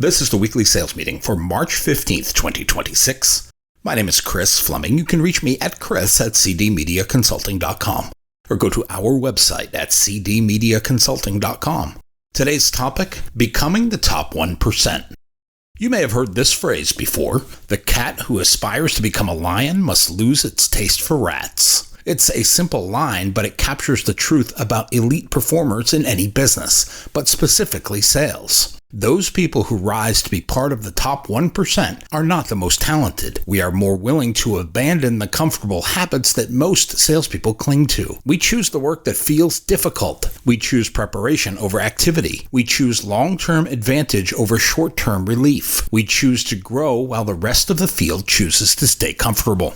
This is the weekly sales meeting for March 15th, 2026. My name is Chris Fleming. You can reach me at chris@cdmediaconsulting.com or go to our website at cdmediaconsulting.com. Today's topic, becoming the top 1%. You may have heard this phrase before. The cat who aspires to become a lion must lose its taste for rats. It's a simple line, but it captures the truth about elite performers in any business, but specifically sales. Those people who rise to be part of the top 1% are not the most talented. We are more willing to abandon the comfortable habits that most salespeople cling to. We choose the work that feels difficult. We choose preparation over activity. We choose long-term advantage over short-term relief. We choose to grow while the rest of the field chooses to stay comfortable.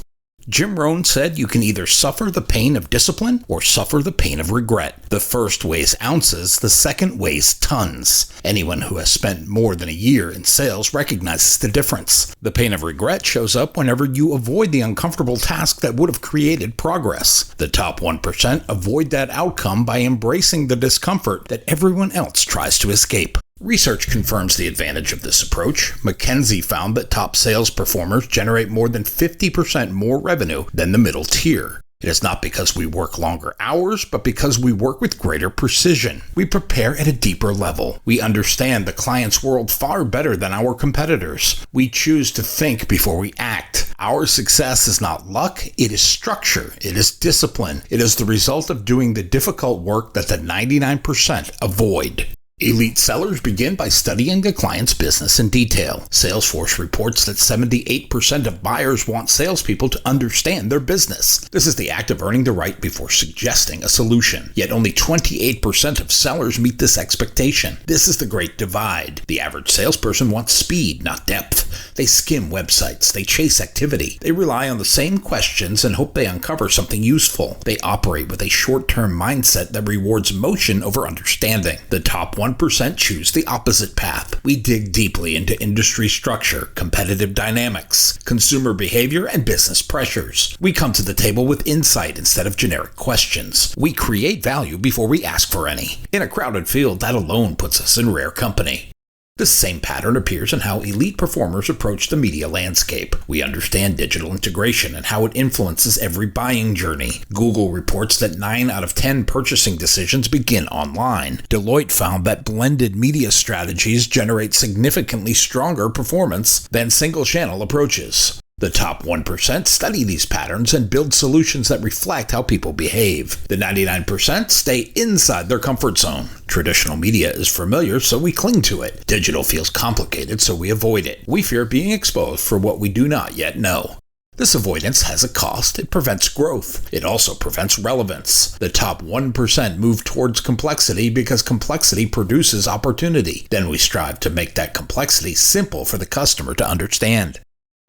Jim Rohn said you can either suffer the pain of discipline or suffer the pain of regret. The first weighs ounces, the second weighs tons. Anyone who has spent more than a year in sales recognizes the difference. The pain of regret shows up whenever you avoid the uncomfortable task that would have created progress. The top 1% avoid that outcome by embracing the discomfort that everyone else tries to escape. Research confirms the advantage of this approach. McKinsey found that top sales performers generate more than 50% more revenue than the middle tier. It is not because we work longer hours, but because we work with greater precision. We prepare at a deeper level. We understand the client's world far better than our competitors. We choose to think before we act. Our success is not luck, it is structure, it is discipline. It is the result of doing the difficult work that the 99% avoid. Elite sellers begin by studying a client's business in detail. Salesforce reports that 78% of buyers want salespeople to understand their business. This is the act of earning the right before suggesting a solution. Yet only 28% of sellers meet this expectation. This is the great divide. The average salesperson wants speed, not depth. They skim websites. They chase activity. They rely on the same questions and hope they uncover something useful. They operate with a short-term mindset that rewards motion over understanding. The top 1% choose the opposite path. We dig deeply into industry structure, competitive dynamics, consumer behavior, and business pressures. We come to the table with insight instead of generic questions. We create value before we ask for any. In a crowded field, that alone puts us in rare company. This same pattern appears in how elite performers approach the media landscape. We understand digital integration and how it influences every buying journey. Google reports that 9 out of 10 purchasing decisions begin online. Deloitte found that blended media strategies generate significantly stronger performance than single-channel approaches. The top 1% study these patterns and build solutions that reflect how people behave. The 99% stay inside their comfort zone. Traditional media is familiar, so we cling to it. Digital feels complicated, so we avoid it. We fear being exposed for what we do not yet know. This avoidance has a cost. It prevents growth. It also prevents relevance. The top 1% move towards complexity because complexity produces opportunity. Then we strive to make that complexity simple for the customer to understand.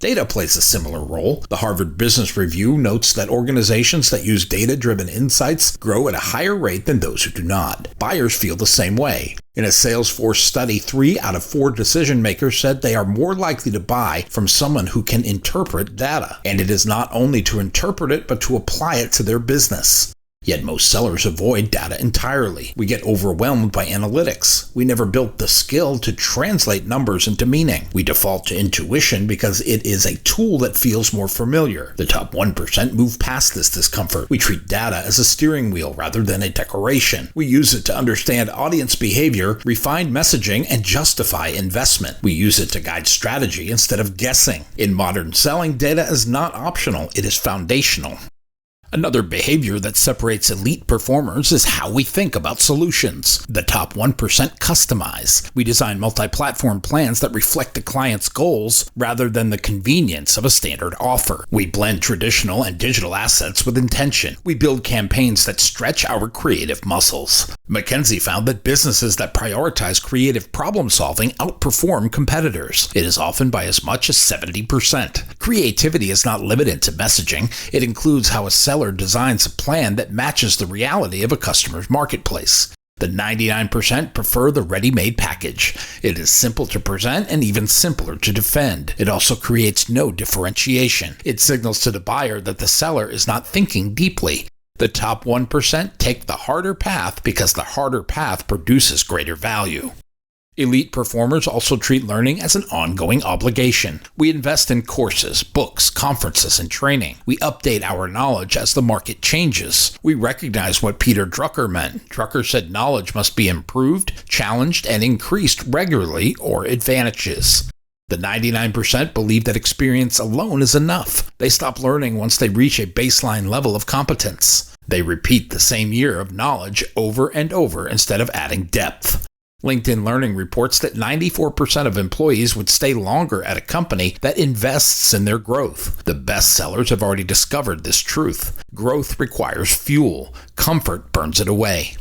Data plays a similar role. The Harvard Business Review notes that organizations that use data-driven insights grow at a higher rate than those who do not. Buyers feel the same way. In a Salesforce study, 3 out of 4 decision makers said they are more likely to buy from someone who can interpret data. And it is not only to interpret it, but to apply it to their business. Yet most sellers avoid data entirely. We get overwhelmed by analytics. We never built the skill to translate numbers into meaning. We default to intuition because it is a tool that feels more familiar. The top 1% move past this discomfort. We treat data as a steering wheel rather than a decoration. We use it to understand audience behavior, refine messaging, and justify investment. We use it to guide strategy instead of guessing. In modern selling, data is not optional. It is foundational. Another behavior that separates elite performers is how we think about solutions. The top 1% customize. We design multi-platform plans that reflect the client's goals rather than the convenience of a standard offer. We blend traditional and digital assets with intention. We build campaigns that stretch our creative muscles. McKinsey found that businesses that prioritize creative problem-solving outperform competitors. It is often by as much as 70%. Creativity is not limited to messaging. It includes how a seller designs a plan that matches the reality of a customer's marketplace. The 99% prefer the ready-made package. It is simple to present and even simpler to defend. It also creates no differentiation. It signals to the buyer that the seller is not thinking deeply. The top 1% take the harder path because the harder path produces greater value. Elite performers also treat learning as an ongoing obligation. We invest in courses, books, conferences, and training. We update our knowledge as the market changes. We recognize what Peter Drucker meant. Drucker said knowledge must be improved, challenged, and increased regularly or it vanishes. The 99% believe that experience alone is enough. They stop learning once they reach a baseline level of competence. They repeat the same year of knowledge over and over instead of adding depth. LinkedIn Learning reports that 94% of employees would stay longer at a company that invests in their growth. The best sellers have already discovered this truth. Growth requires fuel. Comfort burns it away.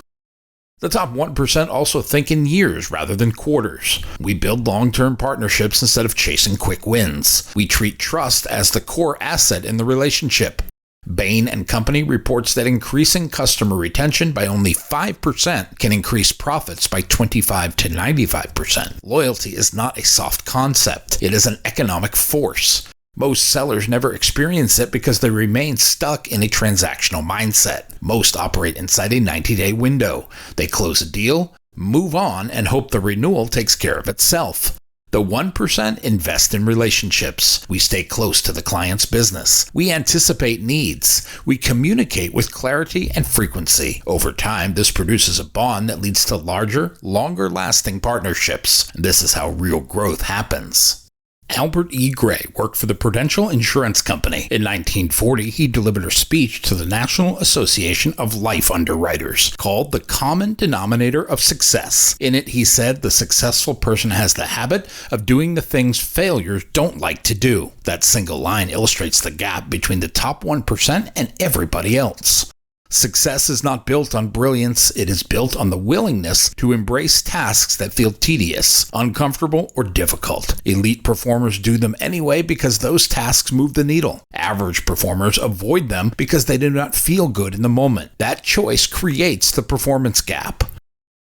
The top 1% also think in years rather than quarters. We build long-term partnerships instead of chasing quick wins. We treat trust as the core asset in the relationship. Bain & Company reports that increasing customer retention by only 5% can increase profits by 25 to 95%. Loyalty is not a soft concept. It is an economic force. Most sellers never experience it because they remain stuck in a transactional mindset. Most operate inside a 90-day window. They close a deal, move on, and hope the renewal takes care of itself. The 1% invest in relationships. We stay close to the client's business. We anticipate needs. We communicate with clarity and frequency. Over time, this produces a bond that leads to larger, longer-lasting partnerships. This is how real growth happens. Albert E. Gray worked for the Prudential Insurance Company. In 1940, he delivered a speech to the National Association of Life Underwriters called The Common Denominator of Success. In it, he said the successful person has the habit of doing the things failures don't like to do. That single line illustrates the gap between the top 1% and everybody else. Success is not built on brilliance, it is built on the willingness to embrace tasks that feel tedious, uncomfortable, or difficult. Elite performers do them anyway because those tasks move the needle. Average performers avoid them because they do not feel good in the moment. That choice creates the performance gap.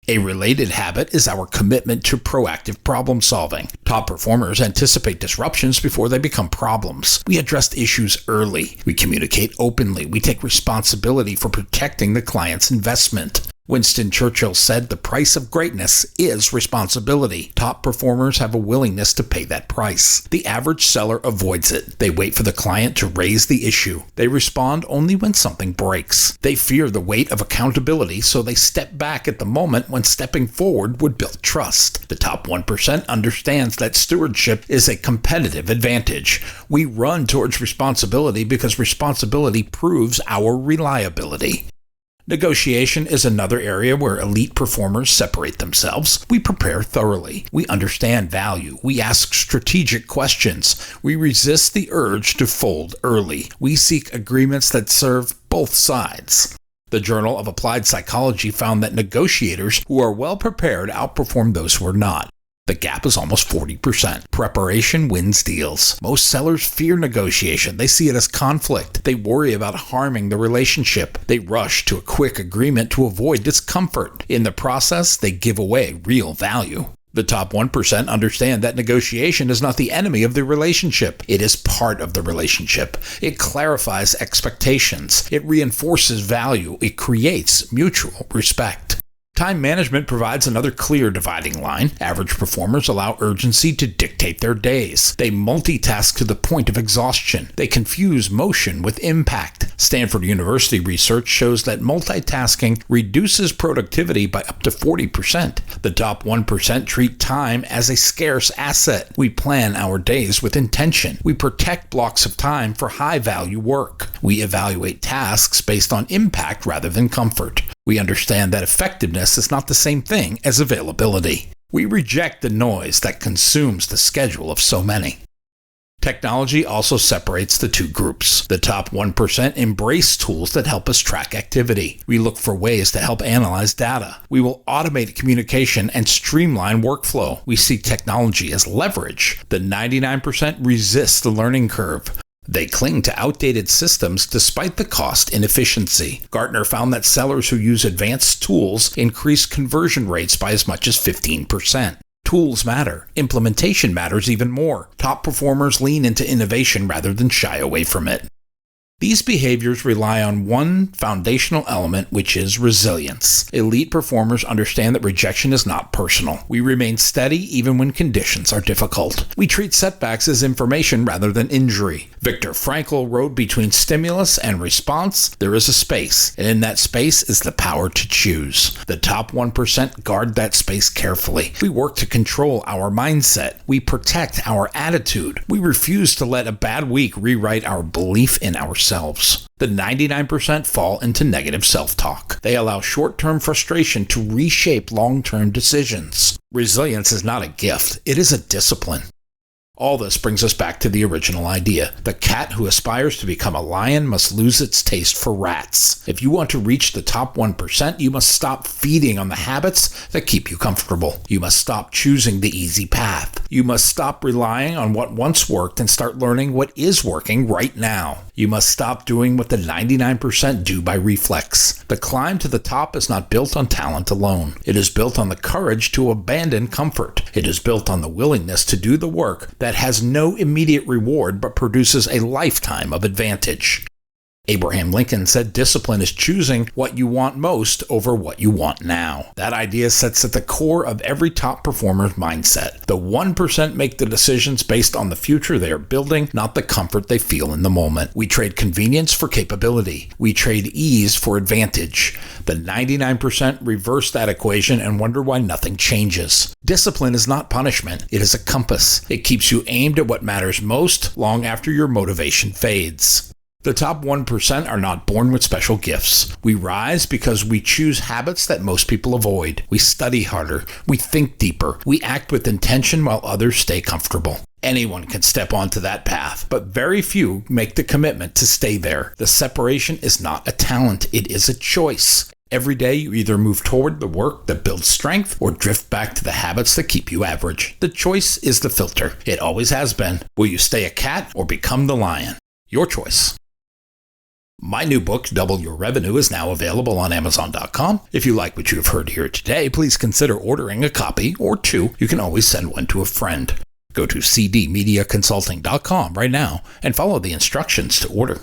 A related habit is our commitment to proactive problem solving. Top performers anticipate disruptions before they become problems. We address issues early. We communicate openly. We take responsibility for protecting the client's investment. Winston Churchill said the price of greatness is responsibility. Top performers have a willingness to pay that price. The average seller avoids it. They wait for the client to raise the issue. They respond only when something breaks. They fear the weight of accountability, so they step back at the moment when stepping forward would build trust. The top 1% understands that stewardship is a competitive advantage. We run towards responsibility because responsibility proves our reliability. Negotiation is another area where elite performers separate themselves. We prepare thoroughly. We understand value. We ask strategic questions. We resist the urge to fold early. We seek agreements that serve both sides. The Journal of Applied Psychology found that negotiators who are well prepared outperform those who are not. The gap is almost 40%. Preparation wins deals. Most sellers fear negotiation. They see it as conflict. They worry about harming the relationship. They rush to a quick agreement to avoid discomfort. In the process, they give away real value. The top 1% understand that negotiation is not the enemy of the relationship. It is part of the relationship. It clarifies expectations. It reinforces value. It creates mutual respect. Time management provides another clear dividing line. Average performers allow urgency to dictate their days. They multitask to the point of exhaustion. They confuse motion with impact. Stanford University research shows that multitasking reduces productivity by up to 40%. The top 1% treat time as a scarce asset. We plan our days with intention. We protect blocks of time for high-value work. We evaluate tasks based on impact rather than comfort. We understand that effectiveness is not the same thing as availability. We reject the noise that consumes the schedule of so many. Technology also separates the two groups. The top 1% embrace tools that help us track activity. We look for ways to help analyze data. We will automate communication and streamline workflow. We see technology as leverage. The 99% resist the learning curve. They cling to outdated systems despite the cost inefficiency. Gartner found that sellers who use advanced tools increase conversion rates by as much as 15%. Tools matter. Implementation matters even more. Top performers lean into innovation rather than shy away from it. These behaviors rely on one foundational element, which is resilience. Elite performers understand that rejection is not personal. We remain steady even when conditions are difficult. We treat setbacks as information rather than injury. Viktor Frankl wrote, "Between stimulus and response, there is a space, and in that space is the power to choose." The top 1% guard that space carefully. We work to control our mindset. We protect our attitude. We refuse to let a bad week rewrite our belief in ourselves. The 99% fall into negative self-talk. They allow short-term frustration to reshape long-term decisions. Resilience is not a gift, it is a discipline. All this brings us back to the original idea. The cat who aspires to become a lion must lose its taste for rats. If you want to reach the top 1%, you must stop feeding on the habits that keep you comfortable. You must stop choosing the easy path. You must stop relying on what once worked and start learning what is working right now. You must stop doing what the 99% do by reflex. The climb to the top is not built on talent alone. It is built on the courage to abandon comfort. It is built on the willingness to do the work that has no immediate reward but produces a lifetime of advantage. Abraham Lincoln said discipline is choosing what you want most over what you want now. That idea sits at the core of every top performer's mindset. The 1% make the decisions based on the future they are building, not the comfort they feel in the moment. We trade convenience for capability. We trade ease for advantage. The 99% reverse that equation and wonder why nothing changes. Discipline is not punishment. It is a compass. It keeps you aimed at what matters most long after your motivation fades. The top 1% are not born with special gifts. We rise because we choose habits that most people avoid. We study harder. We think deeper. We act with intention while others stay comfortable. Anyone can step onto that path, but very few make the commitment to stay there. The separation is not a talent. It is a choice. Every day you either move toward the work that builds strength or drift back to the habits that keep you average. The choice is the filter. It always has been. Will you stay a cat or become the lion? Your choice. My new book, Double Your Revenue, is now available on Amazon.com. If you like what you have heard here today, please consider ordering a copy or two. You can always send one to a friend. Go to cdmediaconsulting.com right now and follow the instructions to order.